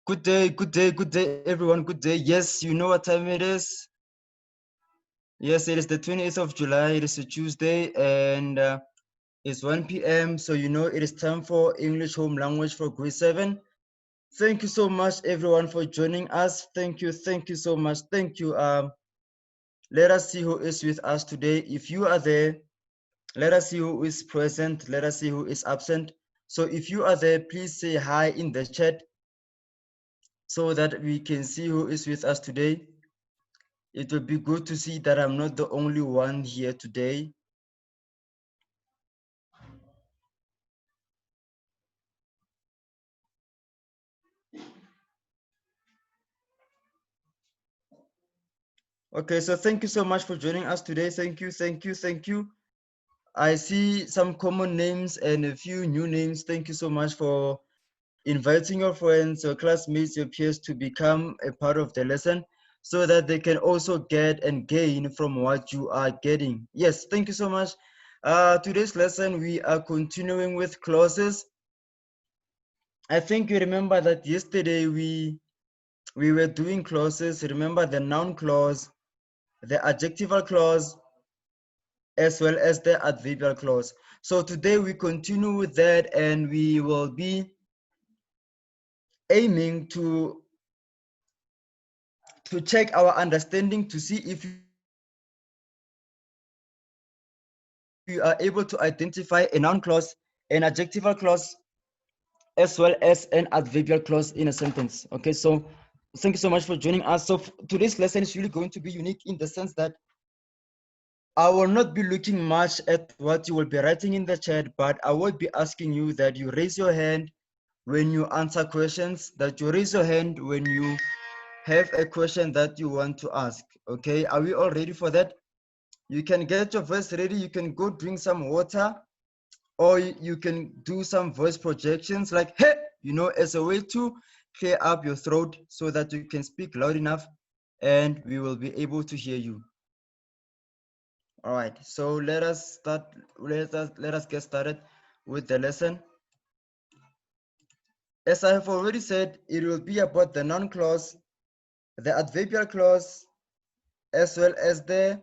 Good day, everyone. Good day. Yes, you know what time it is. Yes, it is the 28th of July. It is a Tuesday, and it's 1 p.m. So you know it is time for English Home Language for Grade 7. Thank you so much, everyone, for joining us. Thank you so much. Thank you. Let us see who is with us today. If you are there, let us see who is present. Let us see who is absent. So if you are there, please say hi in the chat so that we can see who is with us today. It will be good to see that I'm not the only one here today. Okay, so thank you so much for joining us today. Thank you. I see some common names and a few new names. Thank you so much for inviting your friends, your classmates, your peers to become a part of the lesson so that they can also get and gain from what you are getting. Yes, thank you so much. Today's lesson, we are continuing with clauses. I think you remember that yesterday we were doing clauses. Remember the noun clause, the adjectival clause, as well as the adverbial clause. So today we continue with that, and we will be aiming to check our understanding to see if you are able to identify a noun clause, an adjectival clause, as well as an adverbial clause in a sentence. Okay, so thank you so much for joining us. So today's lesson is really going to be unique in the sense that I will not be looking much at what you will be writing in the chat, but I will be asking you that you raise your hand when you answer questions, that you raise your hand when you have a question that you want to ask. Okay, are we all ready for that? You can get your voice ready. You can go drink some water, or you can do some voice projections like, hey, you know, as a way to clear up your throat so that you can speak loud enough and we will be able to hear you. All right, so let us start. Let us get started with the lesson. As I have already said, it will be about the noun clause, the adverbial clause, as well as the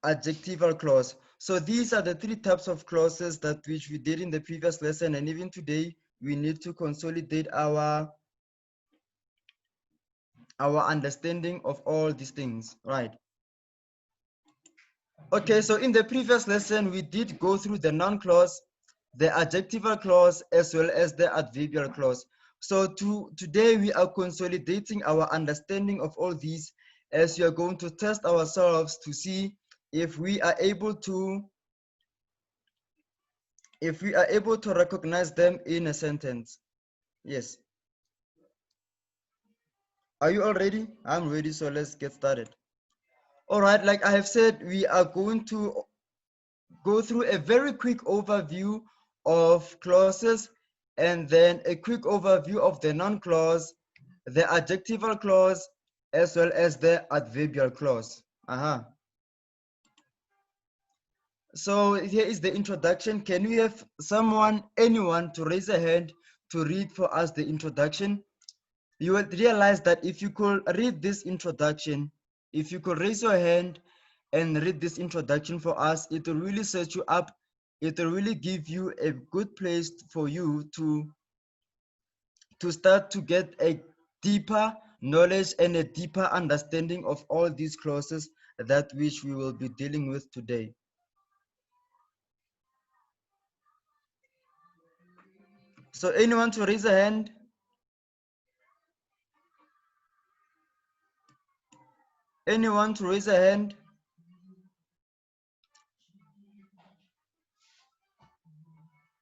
adjectival clause. So these are the three types of clauses that which we did in the previous lesson, and even today we need to consolidate our understanding of all these things, right? Okay, so in the previous lesson, we did go through the noun clause, the adjectival clause, as well as the adverbial clause. So today we are consolidating our understanding of all these as we are going to test ourselves to see if we are able to recognize them in a sentence. Yes. Are you all ready? I'm ready, so let's get started. All right, like I have said, we are going to go through a very quick overview of clauses and then a quick overview of the noun clause, the adjectival clause, as well as the adverbial clause. So here is the introduction. Can we have anyone to raise a hand to read for us the introduction? You will realize that if you could read this introduction, if you could raise your hand and read this introduction for us, it will really set you up. It will really give you a good place for you to start to get a deeper knowledge and a deeper understanding of all these clauses that which we will be dealing with today. So anyone to raise a hand? Anyone to raise a hand?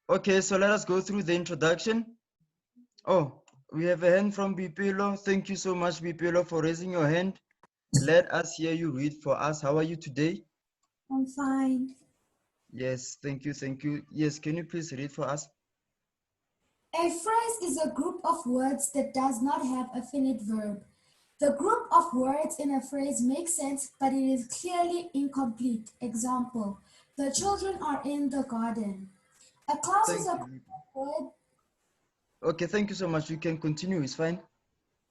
Okay, so let us go through the introduction. Oh, we have a hand from Bipelo. Thank you so much, Bipelo, for raising your hand. Let us hear you read for us. How are you today? I'm fine. Yes, thank you. Yes, can you please read for us? A phrase is a group of words that does not have a finite verb. The group of words in a phrase makes sense, but it is clearly incomplete. Example, the children are in the garden. A clause is Thank a you. group of words. Okay, thank you so much. You can continue, it's fine.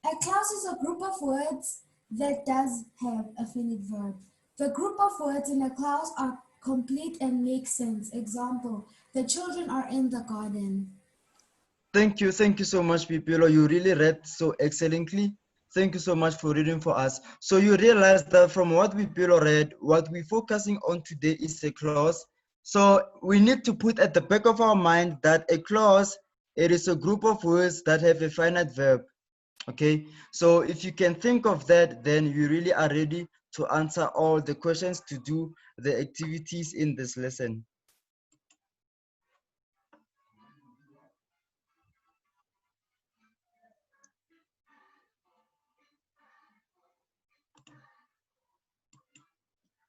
A clause is a group of words that does have a finite verb. The group of words in a clause are complete and make sense. Example, the children are in the garden. Thank you so much, Pipilo. You really read so excellently. Thank you so much for reading for us. So you realize that from what Pipilo read, what we're focusing on today is a clause. So we need to put at the back of our mind that a clause, it is a group of words that have a finite verb. Okay, so if you can think of that, then you really are ready to answer all the questions to do the activities in this lesson.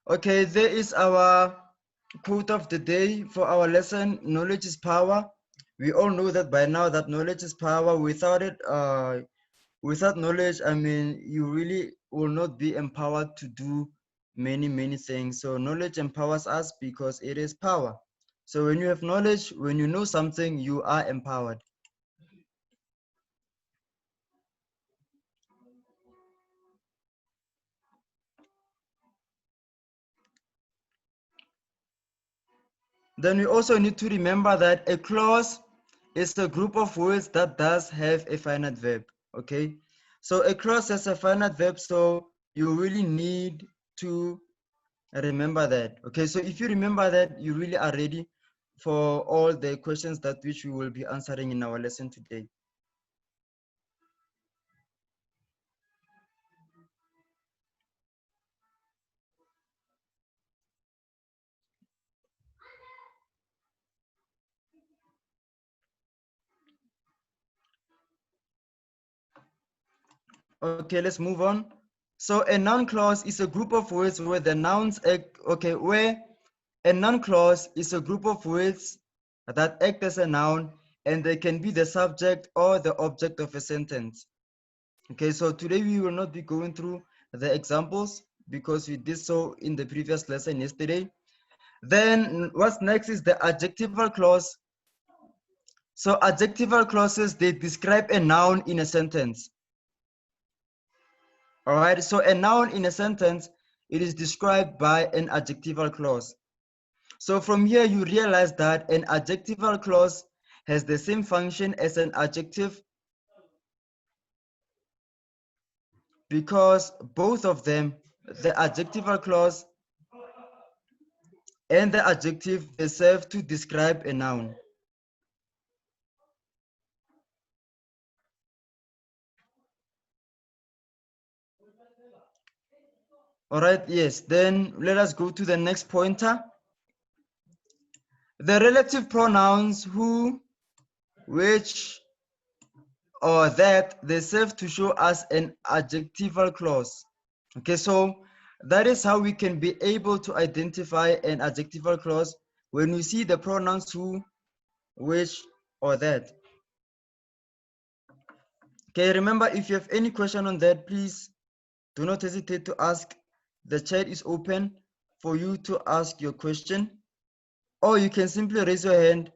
Okay, there is our quote of the day for our lesson: knowledge is power. We all know that by now that knowledge is power. Without it, without knowledge, I mean, you really will not be empowered to do many things. So knowledge empowers us because it is power. So when you have knowledge, when you know something, you are empowered. Then we also need to remember that a clause is a group of words that does have a finite verb. Okay, so a clause has a finite verb, so you really need to remember that. Okay, so if you remember that, you really are ready for all the questions that which we will be answering in our lesson today. Okay, let's move on. So a noun clause is a group of words where the nouns act, okay, where a noun clause is a group of words that act as a noun, and they can be the subject or the object of a sentence. Okay, so today we will not be going through the examples because we did so in the previous lesson yesterday. Then what's next is the adjectival clause. So adjectival clauses, they describe a noun in a sentence. All right, so a noun in a sentence, it is described by an adjectival clause. So from here, you realize that an adjectival clause has the same function as an adjective because both of them, the adjectival clause and the adjective, they serve to describe a noun. All right, yes, then let us go to the next pointer. The relative pronouns who, which, or that, they serve to show us an adjectival clause. Okay, so that is how we can be able to identify an adjectival clause when we see the pronouns who, which, or that. Okay, remember, if you have any question on that, please do not hesitate to ask. The chat is open for you to ask your question, or you can simply raise your hand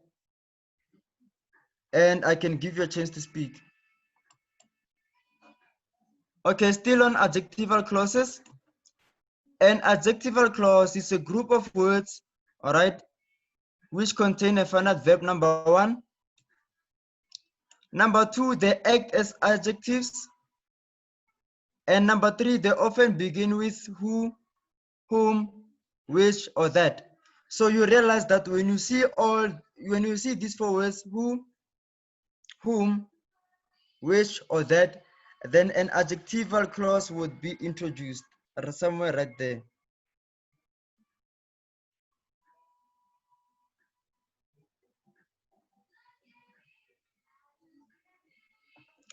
and I can give you a chance to speak. Okay, still on adjectival clauses. An adjectival clause is a group of words, all right, which contain a finite verb, number one. Number two, they act as adjectives. And number three, they often begin with who, whom, which, or that. So you realize that when you see these four words, who, whom, which, or that, then an adjectival clause would be introduced somewhere right there.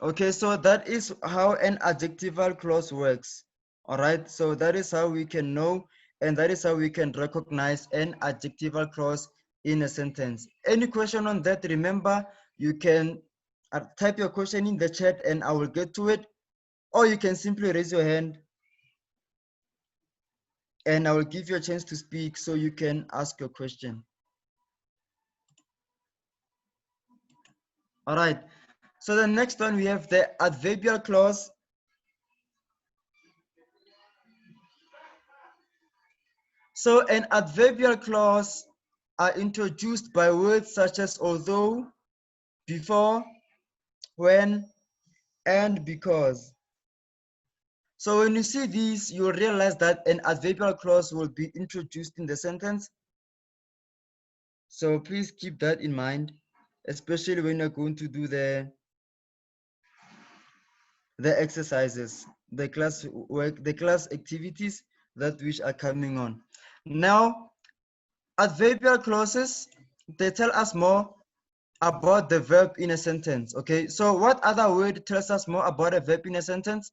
Okay, so that is how an adjectival clause works. All right, so that is how we can know, and that is how we can recognize an adjectival clause in a sentence. Any question on that? Remember, you can type your question in the chat and I will get to it, or you can simply raise your hand and I will give you a chance to speak so you can ask your question. All right. So the next one, we have the adverbial clause. So an adverbial clause are introduced by words such as although, before, when, and because. So when you see these, you'll realize that an adverbial clause will be introduced in the sentence. So please keep that in mind, especially when you're going to do the exercises, the class work, the class activities that which are coming on. Now, adverbial clauses, they tell us more about the verb in a sentence. Okay, so what other word tells us more about a verb in a sentence?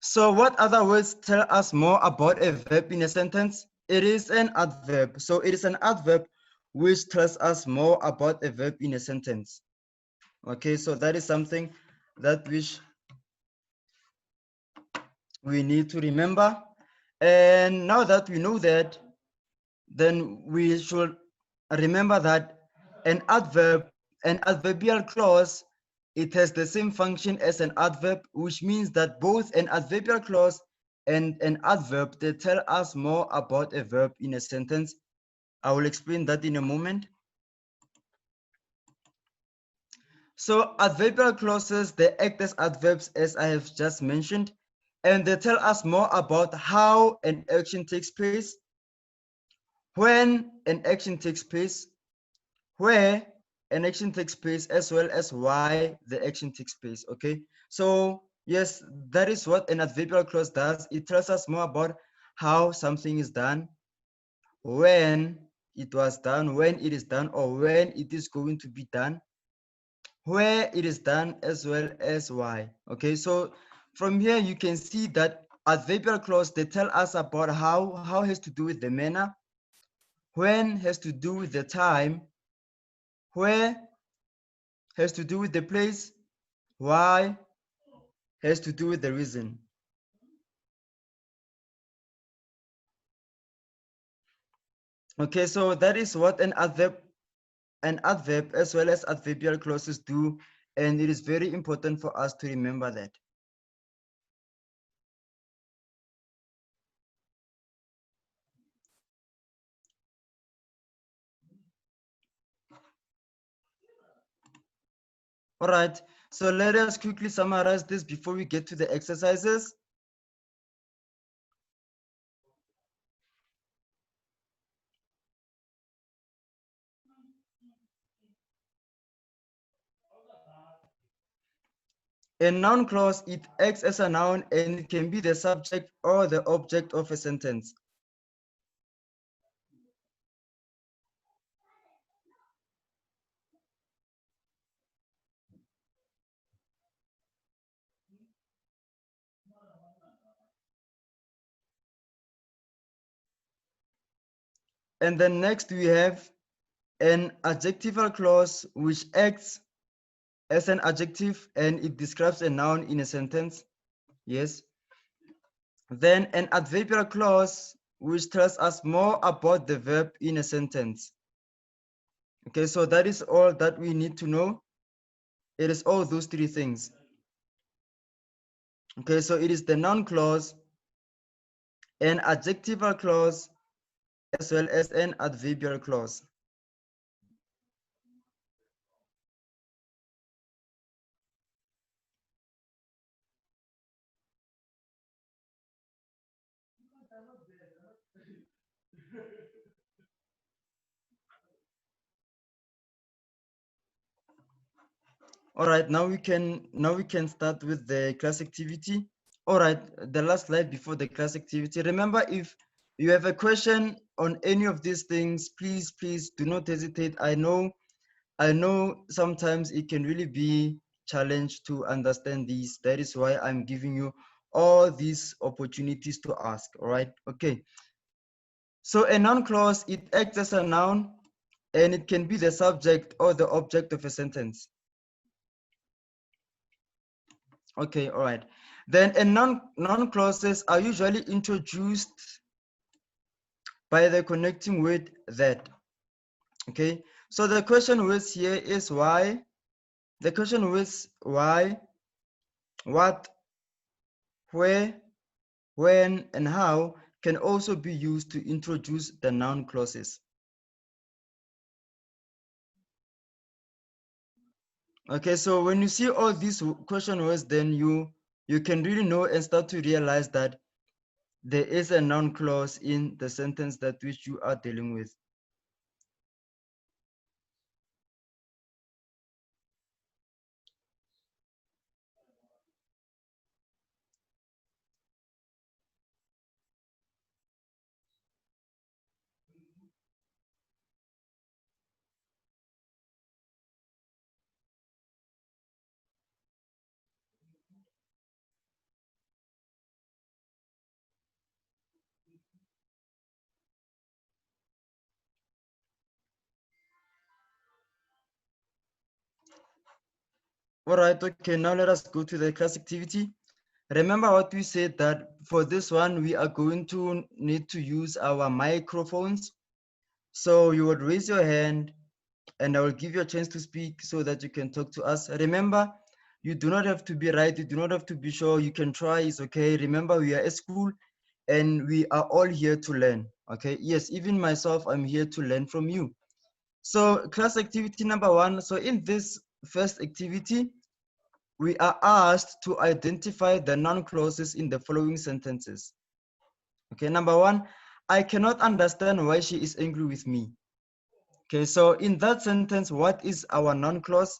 So what other words tell us more about a verb in a sentence? It is an adverb. So it is an adverb which tells us more about a verb in a sentence. Okay, so that is something that which we need to remember. And now that we know that, then we should remember that an adverb, an adverbial clause, it has the same function as an adverb, which means that both an adverbial clause and an adverb, they tell us more about a verb in a sentence. I will explain that in a moment. So adverbial clauses, they act as adverbs, as I have just mentioned, and they tell us more about how an action takes place, when an action takes place, where an action takes place, as well as why the action takes place. Okay, so yes, that is what an adverbial clause does. It tells us more about how something is done, when it was done, when it is done, or when it is going to be done, where it is done, as well as why. Okay, so from here you can see that adverbial clause, they tell us about how has to do with the manner, when has to do with the time, where has to do with the place, why has to do with the reason. Okay, so that is what an adverb as well as adverbial clauses do, and it is very important for us to remember that. All right, so let us quickly summarize this before we get to the exercises. A noun clause, it acts as a noun and it can be the subject or the object of a sentence. And then next we have an adjectival clause which acts as an adjective and it describes a noun in a sentence. Yes. Then an adverbial clause which tells us more about the verb in a sentence. Okay, so that is all that we need to know. It is all those three things. Okay, so it is the noun clause, an adjectival clause, as well as an adverbial clause. All right, now we can start with the class activity. All right, the last slide before the class activity. Remember, if you have a question on any of these things, please do not hesitate. I know I know sometimes it can really be challenge to understand these. That is why I'm giving you all these opportunities to ask. All right. Okay. So a noun clause, it acts as a noun and it can be the subject or the object of a sentence. Okay, all right. Then a noun clauses are usually introduced by the connecting word that. Okay, so the question words here is why. The question words why, what, where, when, and how can also be used to introduce the noun clauses. Okay, so when you see all these question words, then you can really know and start to realize that there is a noun clause in the sentence that which you are dealing with. All right, okay, now let us go to the class activity. Remember what we said, that for this one, we are going to need to use our microphones. So you would raise your hand and I will give you a chance to speak so that you can talk to us. Remember, you do not have to be right. You do not have to be sure. You can try, it's okay. Remember, we are at school and we are all here to learn, okay? Yes, even myself, I'm here to learn from you. So class activity number 1. So in this first activity, we are asked to identify the noun clauses in the following sentences. Okay, number 1, I cannot understand why she is angry with me. Okay, so in that sentence, what is our noun clause?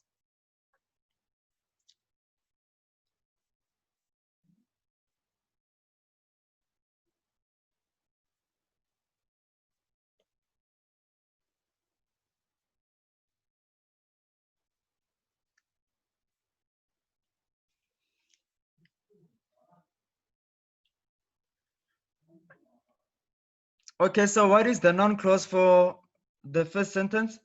Okay, so what is the noun clause for the first sentence?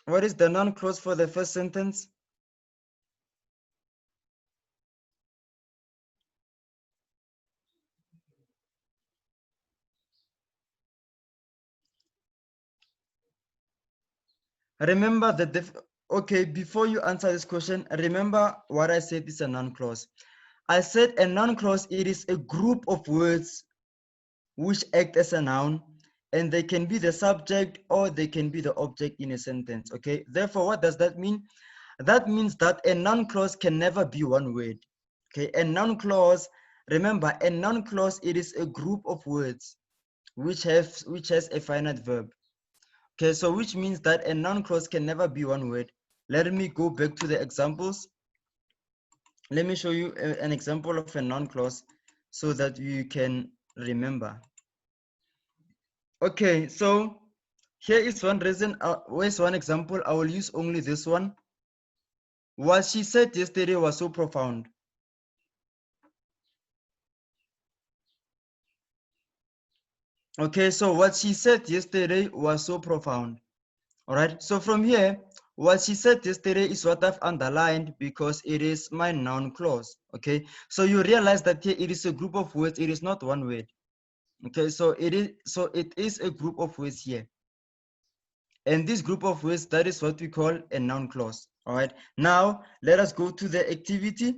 What is the noun clause for the first sentence? Remember okay, before you answer this question, remember what I said is a noun clause. I said a noun clause, it is a group of words which act as a noun, and they can be the subject or they can be the object in a sentence, okay? Therefore, what does that mean? That means that a noun clause can never be one word, okay? A noun clause, remember, a noun clause, it is a group of words which has a finite verb. Okay, so which means that a noun clause can never be one word. Let me go back to the examples. Let me show you an example of a noun clause so that you can remember. Okay, so here is one reason, where's one example? I will use only this one. What she said yesterday was so profound. Okay, so what she said yesterday was so profound. All right, so from here, what she said yesterday is what I've underlined because it is my noun clause. Okay, so you realize that here it is a group of words, it is not one word. Okay, so it is a group of words here. And this group of words, that is what we call a noun clause. All right, now let us go to the activity.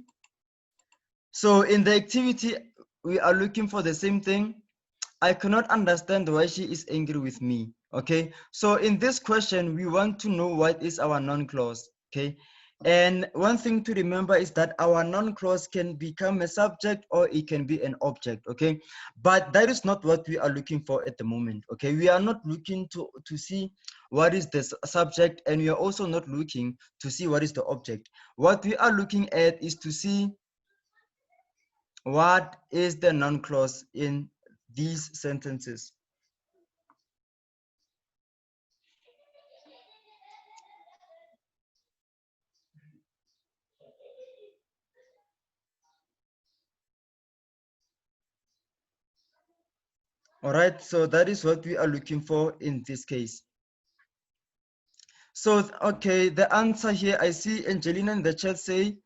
So in the activity, we are looking for the same thing. I cannot understand why she is angry with me. Okay, so in this question, we want to know what is our noun clause. Okay, and one thing to remember is that our noun clause can become a subject or it can be an object. Okay, but that is not what we are looking for at the moment. Okay, we are not looking to see what is the subject, and we are also not looking to see what is the object. What we are looking at is to see what is the noun clause in these sentences. All right, so that is what we are looking for in this case. So, okay, the answer here, I see Angelina in the chat say,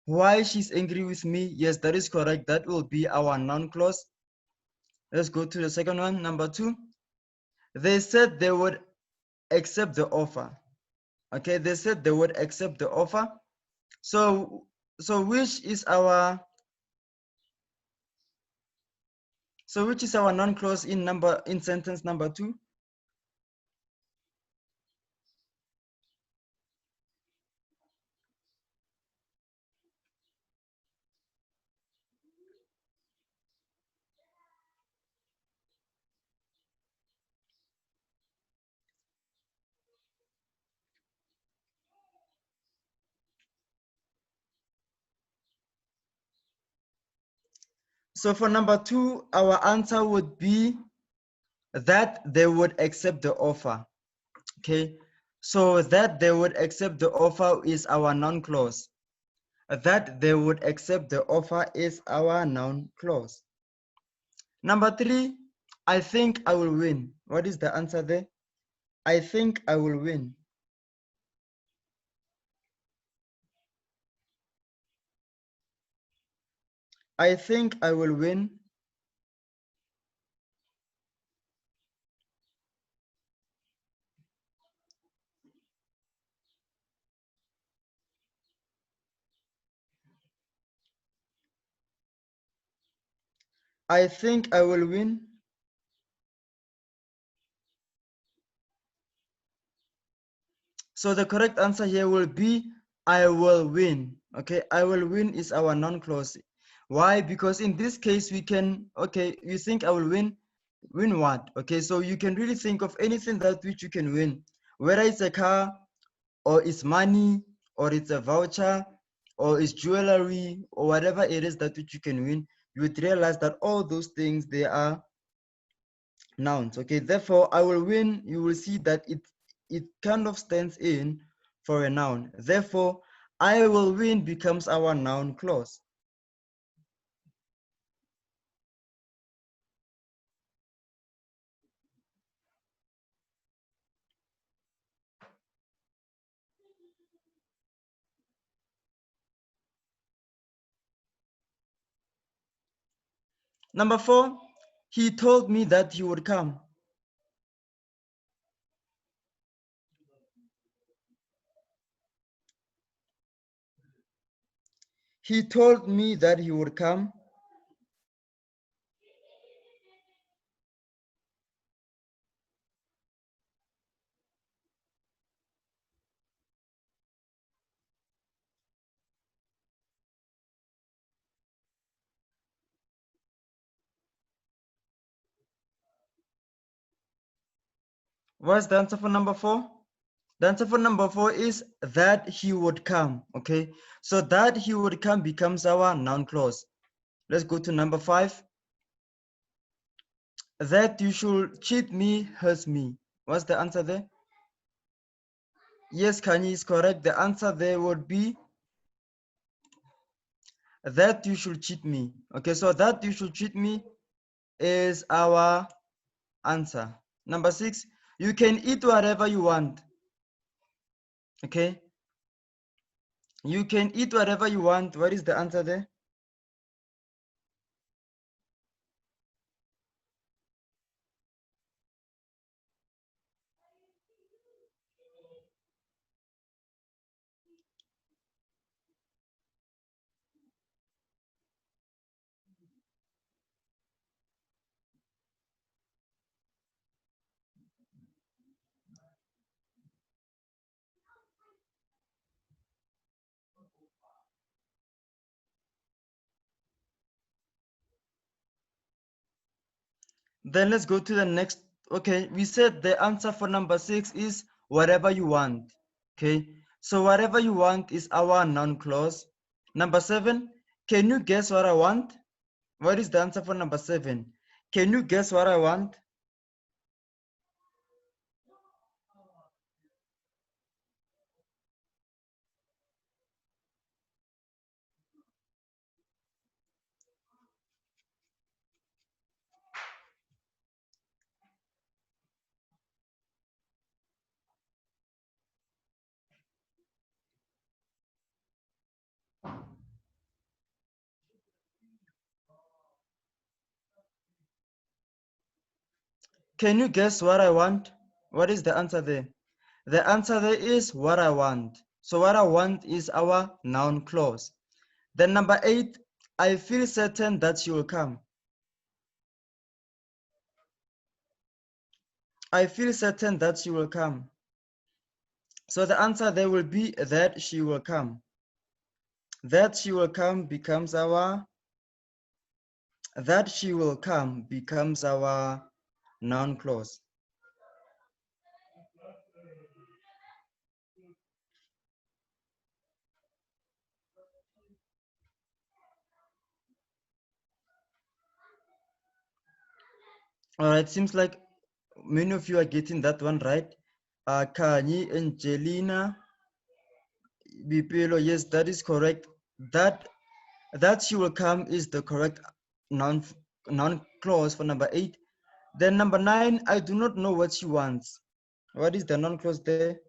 why she's angry with me. Yes, that is correct. That will be our noun clause. Let's go to the second one, number 2. They said they would accept the offer. Okay, they said they would accept the offer. So which is our noun clause in sentence number 2? So for number 2, our answer would be that they would accept the offer. Okay, so that they would accept the offer is our noun clause. That they would accept the offer is our noun clause. Number 3, I think I will win. What is the answer there? I think I will win. I think I will win. I think I will win. So the correct answer here will be I will win. Okay, I will win is our noun clause. Why? Because in this case we can, okay, you think I will win. Win what? Okay, so you can really think of anything that which you can win, whether it's a car or it's money or it's a voucher or it's jewelry or whatever it is that which you can win. You would realize that all those things, they are nouns. Okay, therefore I will win, you will see that it kind of stands in for a noun. Therefore I will win becomes our noun clause. Number 4, he told me that he would come. He told me that he would come. What's the answer for number 4? The answer for number 4 is that he would come. Okay, so that he would come becomes our noun clause. Let's go to number 5. That you should cheat me hurts me. What's the answer there? Yes, Kanye is correct. The answer there would be that you should cheat me. Okay, so that you should cheat me is our answer. Number 6, you can eat whatever you want. Okay, you can eat whatever you want. What is the answer there? Then let's go to the next. Okay, we said the answer for number 6 is whatever you want. Okay, so whatever you want is our noun clause. Number 7, can you guess what I want? What is the answer for number 7? Can you guess what I want? Can you guess what I want? What is the answer there? The answer there is what I want. So what I want is our noun clause. Then number 8, I feel certain that she will come. I feel certain that she will come. So the answer there will be that she will come. That she will come becomes our noun clause. All right, seems like many of you are getting that one right. Kanye, Angelina, Bipelo, yes, that is correct. That she will come is the correct noun clause for number 8. Then number 9, I do not know what she wants. What is the noun clause there?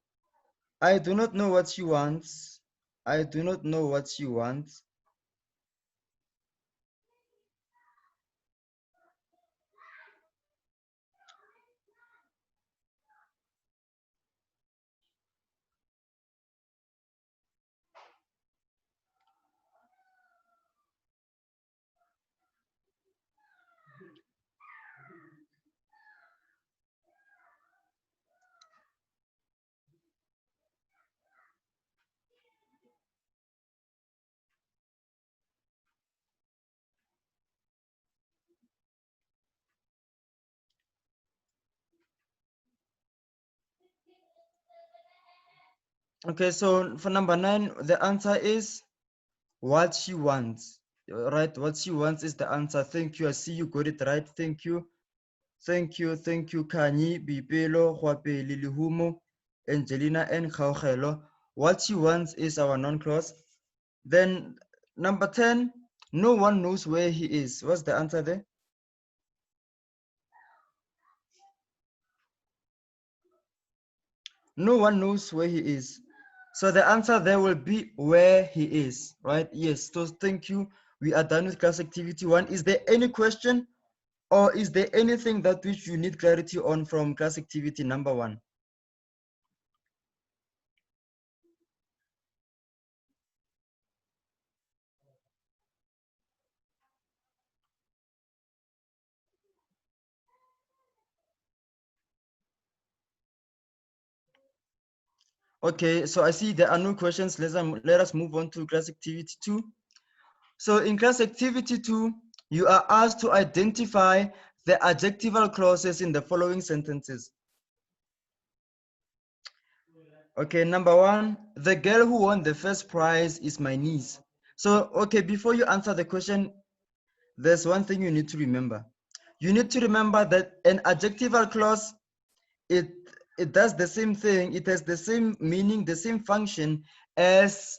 I do not know what she wants. I do not know what she wants. Okay, so for number 9, the answer is what she wants. Right, what she wants is the answer. Thank you. I see you got it right. Thank you. Thank you, Kanye, Bipelo, Huapeli, Lihumo, Angelina, and Khaogelo. What she wants is our noun clause. Then number 10, no one knows where he is. What's the answer there? No one knows where he is. So the answer there will be where he is, right? Yes, so thank you. We are done with class activity 1. Is there any question or is there anything that which you need clarity on from class activity number 1? Okay, so I see there are no questions. Let us move on to class activity 2. So in class activity 2, you are asked to identify the adjectival clauses in the following sentences. Okay, number 1, the girl who won the first prize is my niece. So, okay, before you answer the question, there's one thing you need to remember. You need to remember that an adjectival clause, it does the same thing. It has the same meaning, the same function as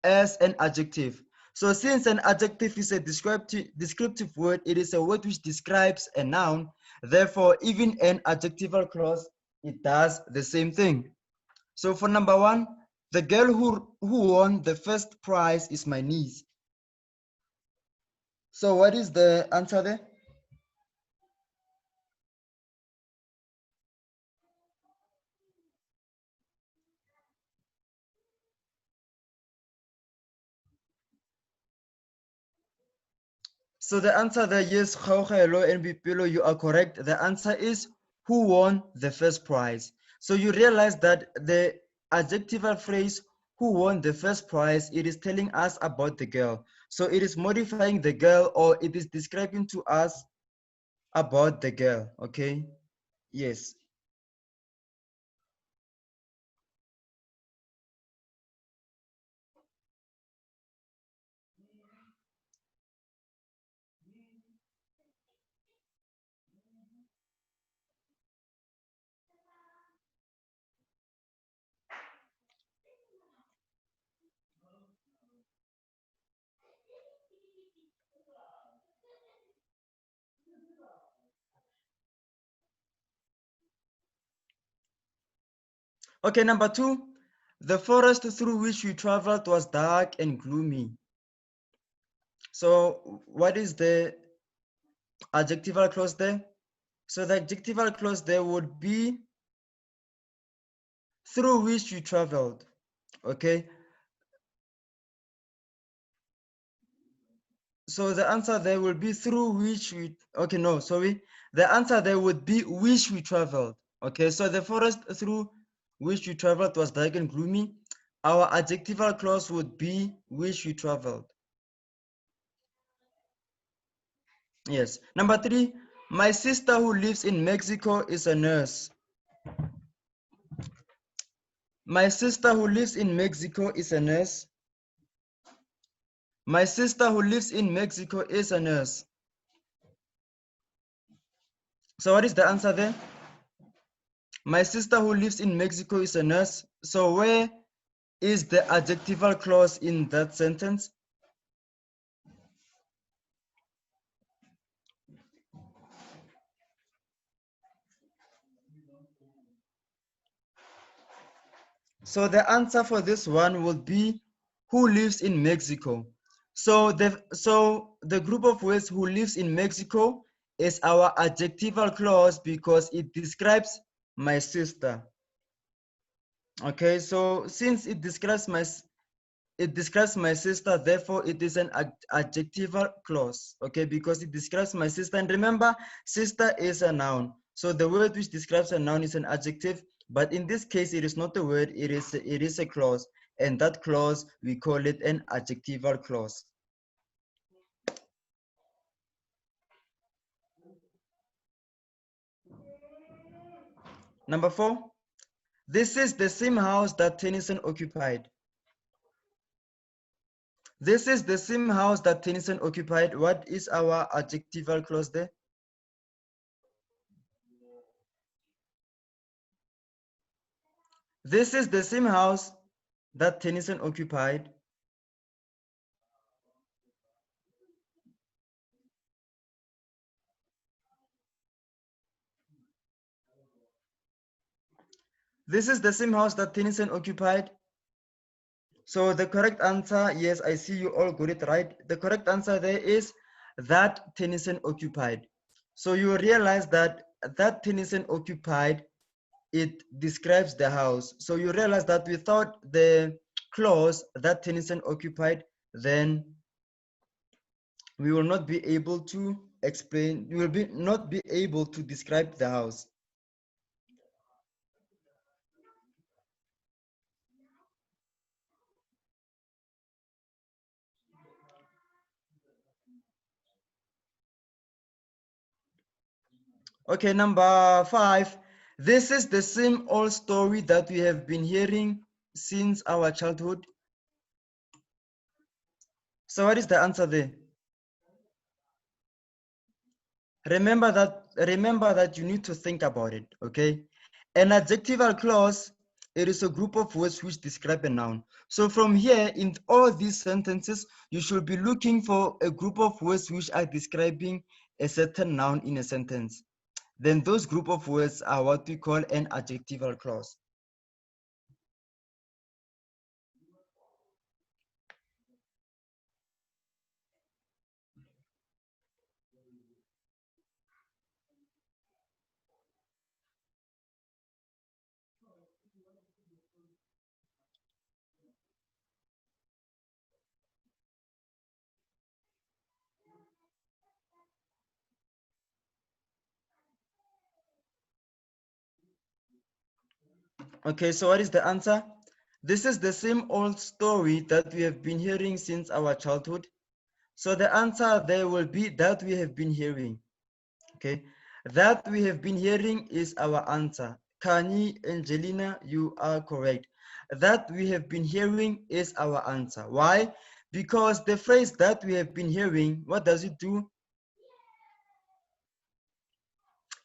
an adjective. So since an adjective is a descriptive word, it is a word which describes a noun. Therefore, even an adjectival clause, it does the same thing. So for number 1, the girl who won the first prize is my niece. So what is the answer there? So the answer there, yes, Khaogelo and Bipelo, you are correct. The answer is who won the first prize. So you realize that the adjectival phrase who won the first prize, it is telling us about the girl. So it is modifying the girl, or it is describing to us about the girl, okay? Yes. Okay, number 2, the forest through which we traveled was dark and gloomy. So what is the adjectival clause there? So the adjectival clause there would be through which you traveled. Okay. So the answer there will be through which we, okay, no, sorry. The answer there would be which we traveled. Okay, so the forest through which we traveled was dark and gloomy. Our adjectival clause would be which we traveled. Yes. Number 3, my sister who lives in Mexico is a nurse. My sister who lives in Mexico is a nurse. My sister who lives in Mexico is a nurse. So what is the answer there? My sister who lives in Mexico is a nurse. So where is the adjectival clause in that sentence? So the answer for this one would be who lives in Mexico. So the group of words who lives in Mexico is our adjectival clause because it describes my sister. Okay, so since it describes my sister, therefore it is an adjectival clause. Okay, because it describes my sister. And remember, sister is a noun. So the word which describes a noun is an adjective, but in this case it is not a word, it is a clause, and that clause we call it an adjectival clause. Number 4, this is the same house that Tennyson occupied. This is the same house that Tennyson occupied. What is our adjectival clause there? This is the same house that Tennyson occupied. This is the same house that Tennyson occupied. So the correct answer, yes, I see you all got it right. The correct answer there is that Tennyson occupied. So you realize that that Tennyson occupied, it describes the house. So you realize that without the clause that Tennyson occupied, then we will not be able to explain, we will not be able to describe the house. Okay, number 5. This is the same old story that we have been hearing since our childhood. So what is the answer there? Remember that you need to think about it, okay? An adjectival clause, it is a group of words which describe a noun. So from here, in all these sentences, you should be looking for a group of words which are describing a certain noun in a sentence. Then those group of words are what we call an adjectival clause. Okay, so what is the answer? This is the same old story that we have been hearing since our childhood. So the answer there will be that we have been hearing. Okay, that we have been hearing is our answer. Kani, Angelina, you are correct. That we have been hearing is our answer. Why? Because the phrase that we have been hearing, what does it do?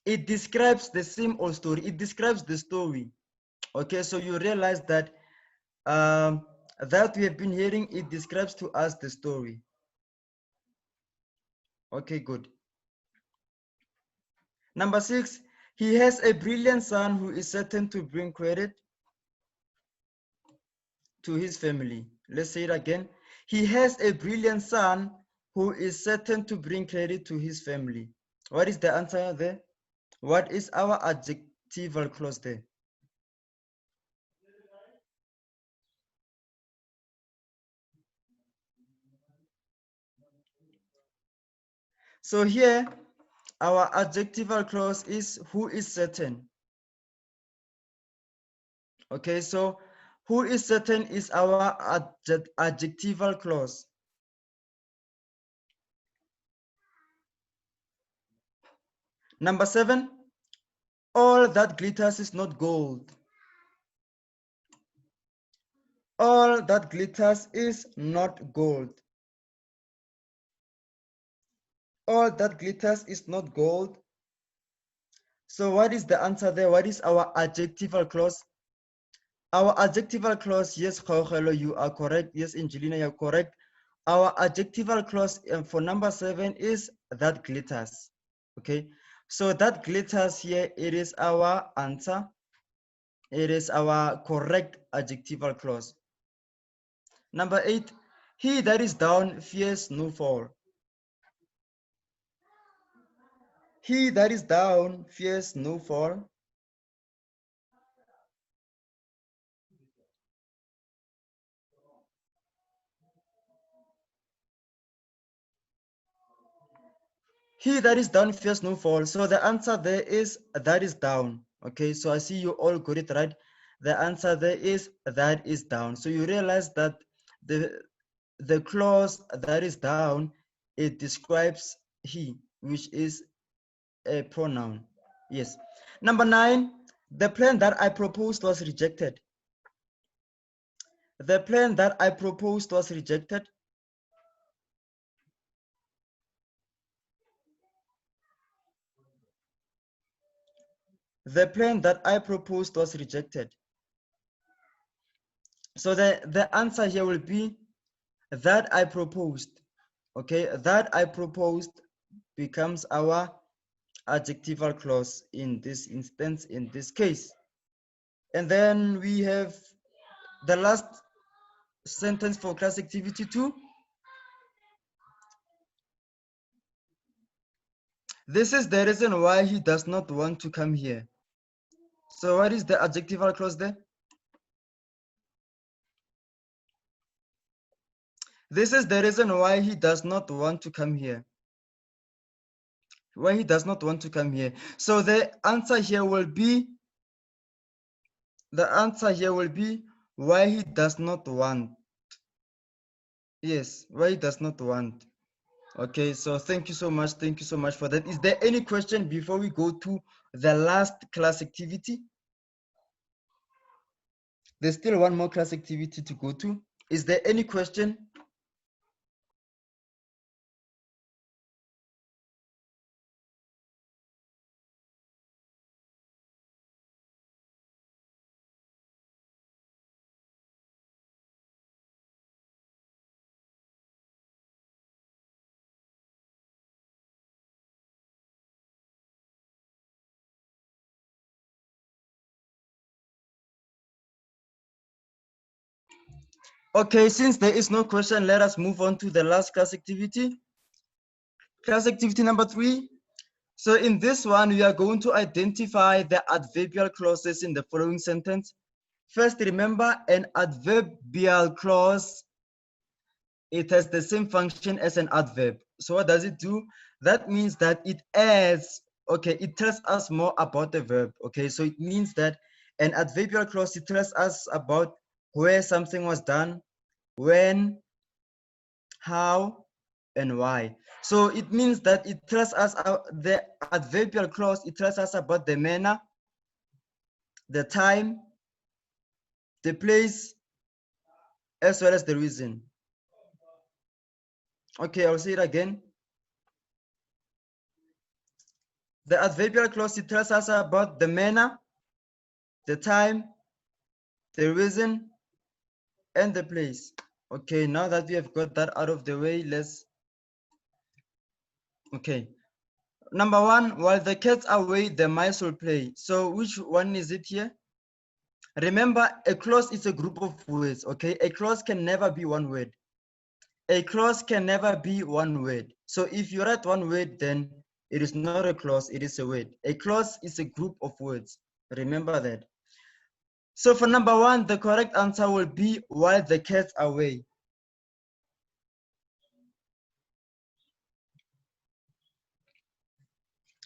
It describes the same old story. It describes the story. Okay, so you realize that that we have been hearing, it describes to us the story. Okay, good. Number 6, he has a brilliant son who is certain to bring credit to his family. Let's say it again. He has a brilliant son who is certain to bring credit to his family. What is the answer there? What is our adjectival clause there? So here, our adjectival clause is who is certain. Okay, so who is certain is our adjectival clause. Number 7, all that glitters is not gold. All that glitters is not gold. All that glitters is not gold. So what is the answer there? What is our adjectival clause? Our adjectival clause, yes, Khaokelo, you are correct. Yes, Angelina, you're correct. Our adjectival clause for number 7 is that glitters. Okay, so that glitters here, it is our answer. It is our correct adjectival clause. Number 8, he that is down fears no fall. He that is down fears no fall. He that is down fears no fall. So the answer there is that is down. Okay, so I see you all got it right. The answer there is that is down. So you realize that the clause that is down, it describes he, which is a pronoun. Yes. Number 9, the plan that I proposed was rejected. The plan that I proposed was rejected. The plan that I proposed was rejected. So the answer here will be that I proposed. Okay, that I proposed becomes our adjectival clause in this instance, in this case. And then we have the last sentence for class activity 2. This is the reason why he does not want to come here. So what is the adjectival clause there? This is the reason why he does not want to come here. Why he does not want to come here. So the answer here will be, why he does not want. Yes, why he does not want. Okay, so thank you so much. Thank you so much for that. Is there any question before we go to the last class activity? There's still one more class activity to go to. Is there any question? Okay, since there is no question, let us move on to the last class activity. Class activity number 3. So in this one, we are going to identify the adverbial clauses in the following sentence. First, remember an adverbial clause, it has the same function as an adverb. So what does it do? That means that it adds, okay, it tells us more about the verb. Okay, so it means that an adverbial clause, it tells us about where something was done, when, how, and why. So it means that it tells us the adverbial clause, it tells us about the manner, the time, the place, as well as the reason. Okay, I'll say it again. The adverbial clause, it tells us about the manner, the time, the reason, and the place. Okay, now that we have got that out of the way, let's, okay. Number 1, while the cats are away, the mice will play. So which one is it here? Remember, a clause is a group of words, okay? A clause can never be one word. A clause can never be one word. So if you write one word, then It is not a clause, it is a word. A clause is a group of words. Remember that. So for number 1, the correct answer will be while the cats are away.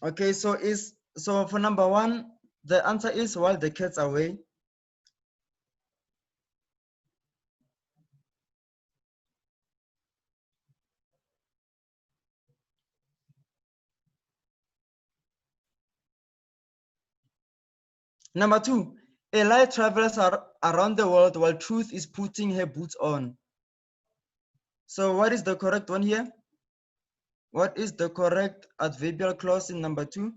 Okay, so for number 1, the answer is while the cats are away. Number 2, a lie travels around the world while truth is putting her boots on. So what is the correct one here? What is the correct adverbial clause in number 2?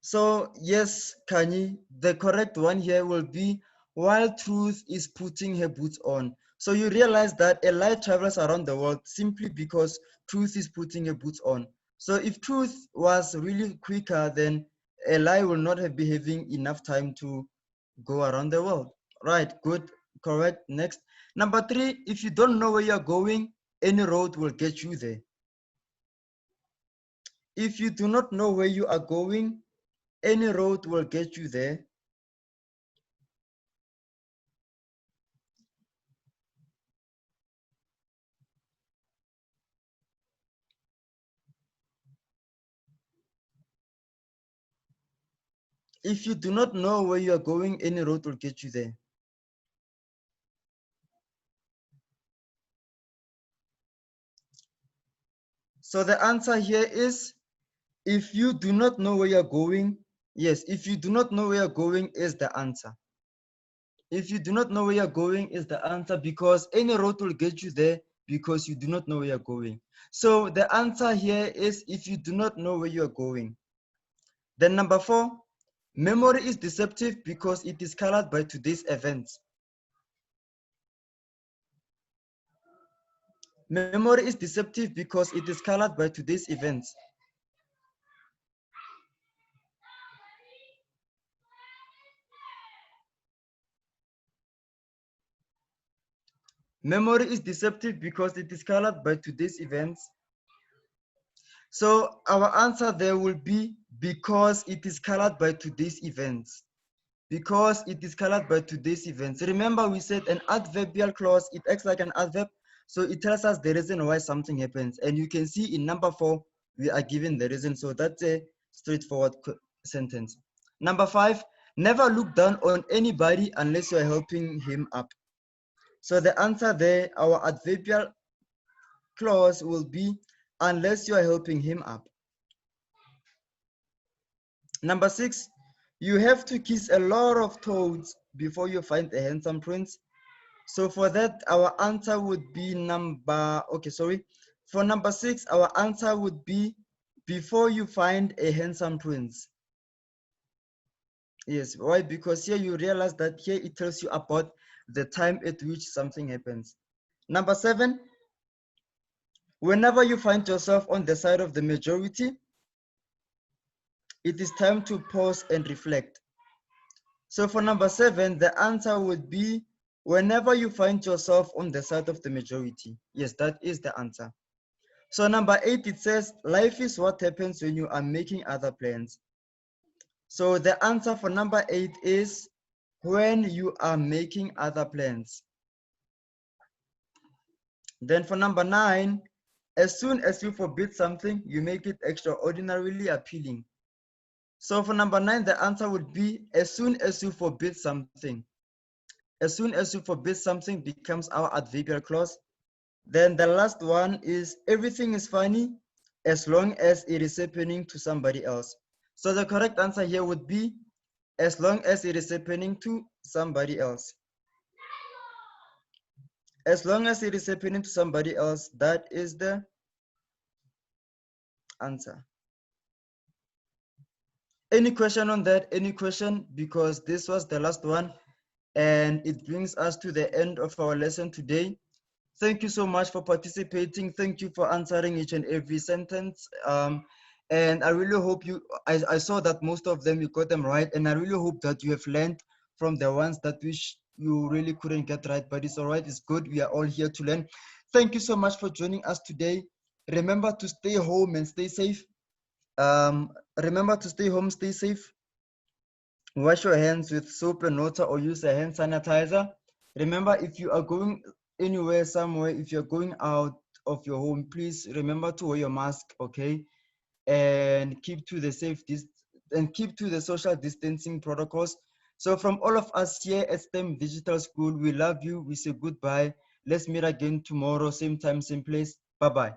So yes, Kanye, the correct one here will be while truth is putting her boots on. So you realize that a lie travels around the world simply because truth is putting her boots on. So if truth was really quicker, then a lie will not have been having enough time to go around the world. Right, good, correct. Next. Number 3, if you don't know where you're going, any road will get you there. If you do not know where you are going, any road will get you there. If you do not know where you are going, any road will get you there. So the answer here is, if you do not know where you're going, yes, if you do not know where you're going is the answer. If you do not know where you're going is the answer, because any road will get you there because you do not know where you're going. So the answer here is if you do not know where you're going. Then number 4, memory is deceptive because it is colored by today's events. Memory is deceptive because it is colored by today's events. Memory is deceptive because it is colored by today's events. So our answer there will be because it is colored by today's events. Because it is colored by today's events. Remember, we said an adverbial clause, it acts like an adverb. So it tells us the reason why something happens. And you can see in number 4, we are given the reason. So that's a straightforward sentence. Number 5, never look down on anybody unless you're helping him up. So the answer there, our adverbial clause will be unless you are helping him up. Number 6, you have to kiss a lot of toads before you find a handsome prince. So for that, our answer would be for number 6, our answer would be before you find a handsome prince. Yes, why? Because here you realize that here it tells you about the time at which something happens. Number 7, whenever you find yourself on the side of the majority, it is time to pause and reflect. So for number 7, the answer would be whenever you find yourself on the side of the majority. Yes, that is the answer. So number 8, it says, life is what happens when you are making other plans. So the answer for number 8 is when you are making other plans. Then for number 9, as soon as you forbid something, you make it extraordinarily appealing. So for number 9, the answer would be as soon as you forbid something. As soon as you forbid something becomes our adverbial clause. Then the last one is everything is funny as long as it is happening to somebody else. So the correct answer here would be as long as it is happening to somebody else. As long as it is happening to somebody else, that is the answer. Any question on that? Any question? Because this was the last one and it brings us to the end of our lesson today. Thank you so much for participating. Thank you for answering each and every sentence. And I really hope I saw that most of them you got them right, and I really hope that you have learned from the ones that you really couldn't get right, but it's all right, it's good. We are all here to learn. Thank you so much for joining us today. Remember to stay home and stay safe. Remember to stay home, stay safe. Wash your hands with soap and water or use a hand sanitizer. Remember, if you are going anywhere, somewhere, if you're going out of your home, please remember to wear your mask, okay? And keep to the keep to the social distancing protocols. So from all of us here at STEM Digital School, we love you. We say goodbye. Let's meet again tomorrow, same time, same place. Bye-bye.